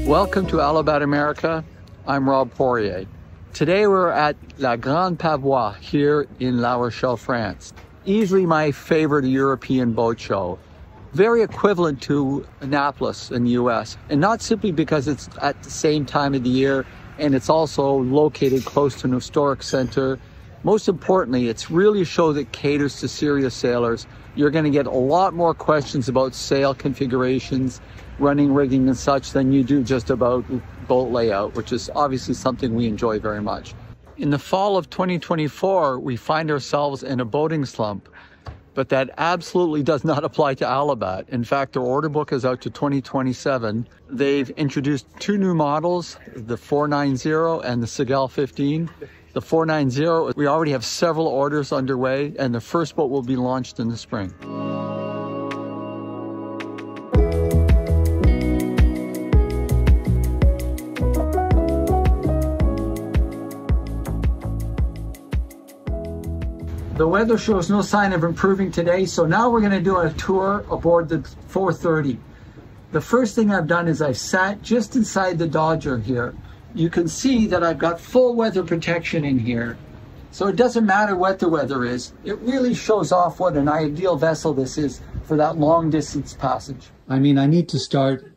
Welcome to Alabat America. I'm Rob Poirier. Today we're at La Grande Pavois here in La Rochelle, France. Easily my favorite European boat show. Very equivalent to Annapolis in the US, and not simply because it's at the same time of the year and it's also located close to an historic center. Most importantly, it's really a show that caters to serious sailors. You're going to get a lot more questions about sail configurations, running, rigging and such than you do just about boat layout, which is obviously something we enjoy very much. In the fall of 2024, we find ourselves in a boating slump, but that absolutely does not apply to Alabat. In fact, their order book is out to 2027. They've introduced two new models, the 490 and the Seagull 15. The 490, we already have several orders underway, and the first boat will be launched in the spring. The weather shows no sign of improving today, so now we're going to do a tour aboard the 430. The first thing I've done is I've sat just inside the Dodger here. You can see that I've got full weather protection in here. So it doesn't matter what the weather is. It really shows off what an ideal vessel this is for that long distance passage. I mean, I need to start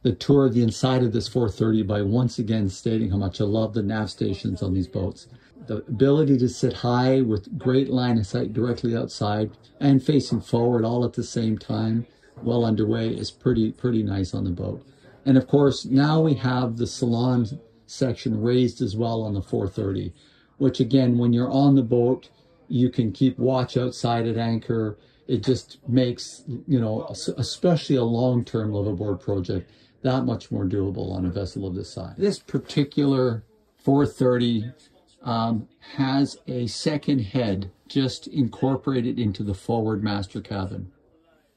the tour of the inside of this 430 by once again stating how much I love the nav stations on these boats. The ability to sit high with great line of sight directly outside and facing forward all at the same time, well underway, is pretty nice on the boat. And of course, now we have the salon section raised as well on the 430, which again, when you're on the boat, you can keep watch outside at anchor. It just makes, you know, especially a long-term liveaboard project, that much more doable on a vessel of this size. This particular 430 has a second head just incorporated into the forward master cabin.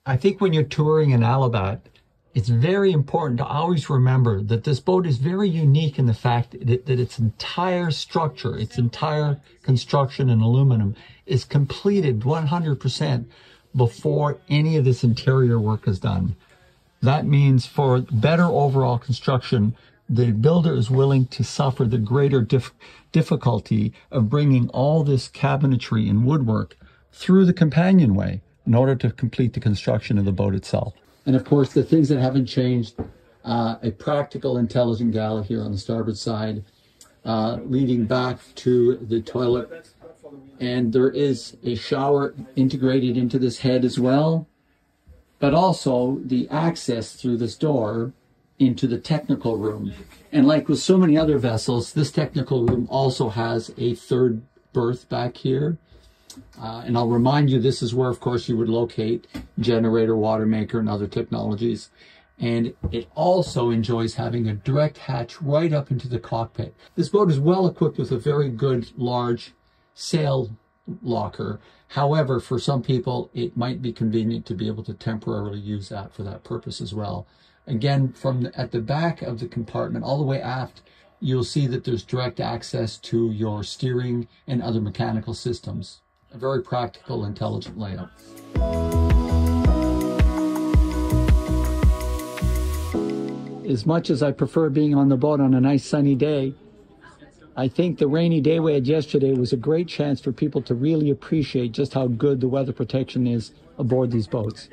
I think when you're touring in Alabat, it's very important to always remember that this boat is very unique in the fact that its entire structure, its entire construction in aluminum is completed 100% before any of this interior work is done. That means for better overall construction, the builder is willing to suffer the greater difficulty of bringing all this cabinetry and woodwork through the companionway in order to complete the construction of the boat itself. And of course, the things that haven't changed, a practical, intelligent galley here on the starboard side, leading back to the toilet. And there is a shower integrated into this head as well, but also the access through this door into the technical room. And like with so many other vessels, this technical room also has a third berth back here. And I'll remind you, this is where, of course, you would locate generator, water maker, and other technologies. And it also enjoys having a direct hatch right up into the cockpit. This boat is well equipped with a very good, large sail locker. However, for some people, it might be convenient to be able to temporarily use that for that purpose as well. Again, at the back of the compartment, all the way aft, you'll see that there's direct access to your steering and other mechanical systems. A very practical, intelligent layout. As much as I prefer being on the boat on a nice sunny day, I think the rainy day we had yesterday was a great chance for people to really appreciate just how good the weather protection is aboard these boats.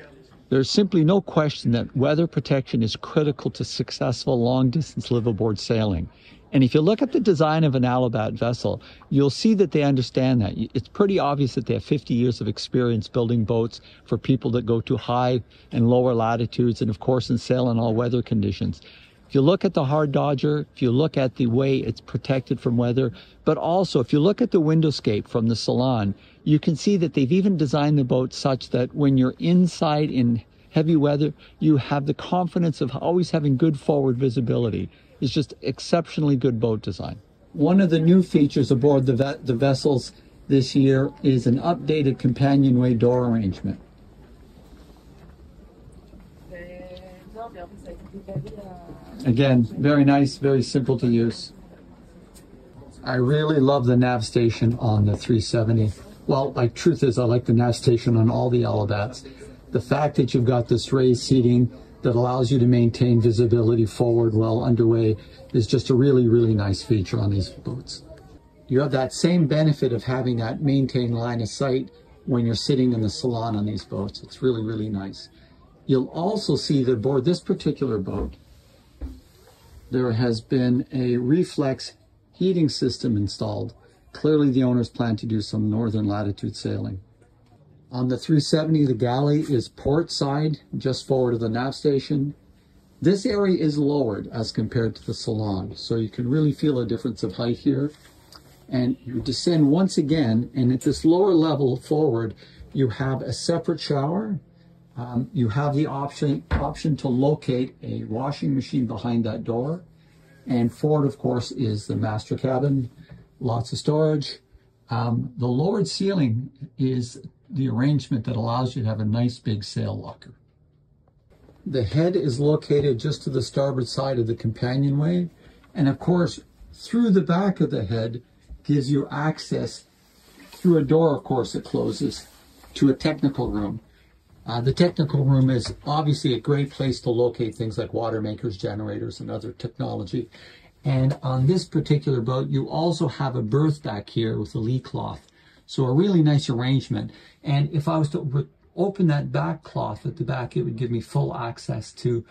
There's simply no question that weather protection is critical to successful long-distance liveaboard sailing. And if you look at the design of an Alabat vessel, you'll see that they understand that. It's pretty obvious that they have 50 years of experience building boats for people that go to high and lower latitudes and, of course, in sail in all weather conditions. If you look at the hard Dodger, if you look at the way it's protected from weather, but also if you look at the windowscape from the salon, you can see that they've even designed the boat such that when you're inside in heavy weather, you have the confidence of always having good forward visibility. It's just exceptionally good boat design. One of the new features aboard the vessels this year is an updated companionway door arrangement. Again, very nice, very simple to use. I really love the nav station on the 370. Well, like, truth is, I like the nav station on all the Alabats. The fact that you've got this raised seating that allows you to maintain visibility forward while underway is just a really, really nice feature on these boats. You have that same benefit of having that maintained line of sight when you're sitting in the salon on these boats. It's really, really nice. You'll also see that aboard this particular boat, there has been a reflex heating system installed. Clearly the owners plan to do some northern latitude sailing. On the 370, the galley is port side, just forward of the nav station. This area is lowered as compared to the salon, so you can really feel a difference of height here. And you descend once again, and at this lower level forward, you have a separate shower. You have the option to locate a washing machine behind that door. And forward, of course, is the master cabin, lots of storage. The lowered ceiling is the arrangement that allows you to have a nice big sail locker. The head is located just to the starboard side of the companionway. And of course, through the back of the head gives you access through a door, of course, that closes to a technical room. The technical room is obviously a great place to locate things like water makers, generators, and other technology. And on this particular boat, you also have a berth back here with a lee cloth. So a really nice arrangement. And if I was to open that back cloth at the back, it would give me full access to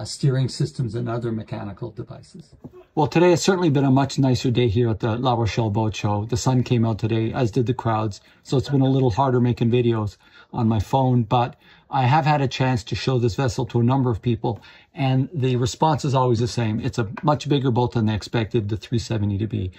steering systems and other mechanical devices. Well, today has certainly been a much nicer day here at the La Rochelle Boat Show. The sun came out today, as did the crowds. So it's been a little harder making videos on my phone, but I have had a chance to show this vessel to a number of people, and the response is always the same. It's a much bigger boat than they expected the 370 to be.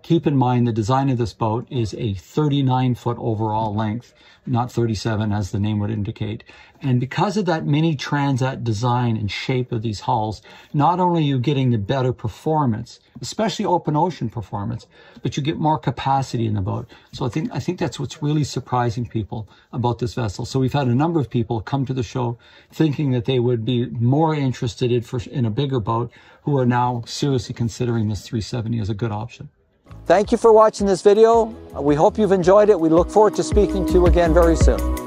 Keep in mind the design of this boat is a 39-foot overall length, not 37 as the name would indicate. And because of that Mini Transat design and shape of these hulls, not only are you getting the better performance, especially open ocean performance, but you get more capacity in the boat. So I think that's what's really surprising people about this vessel. So we've had a number of people come to the show thinking that they would be more interested in a bigger boat, who are now seriously considering this 370 as a good option. Thank you for watching this video. We hope you've enjoyed it. We look forward to speaking to you again very soon.